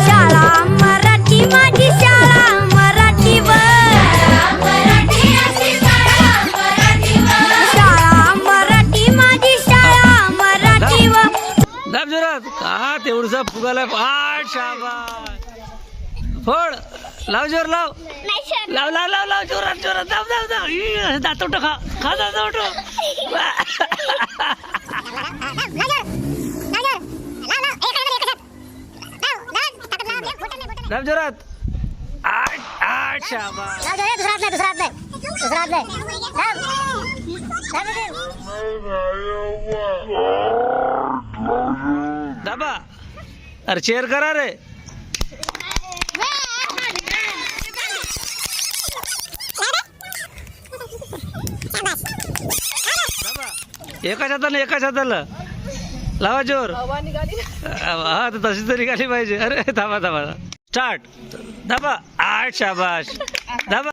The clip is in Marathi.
शाळा मराठी माझी शाळा मराठीवर शाळा मराठी माझी शाळा मराठीवर दाब जोरात का तेवढसा फुगाला आठ शाबास फोड लाव जोर लाव लाव लाव लाव लाव जोरात जोरात दाब दाब दाब दातोट खा खा दातोट दाब जोरात आठ आठ शाबास दाबा अरे चेअर करा रे एकाच हाताला लावा जोर हा तर तशी तरी निघाली पाहिजे अरे थांबा थांबा स्टार्ट दाबा आठ शाबाश दाबा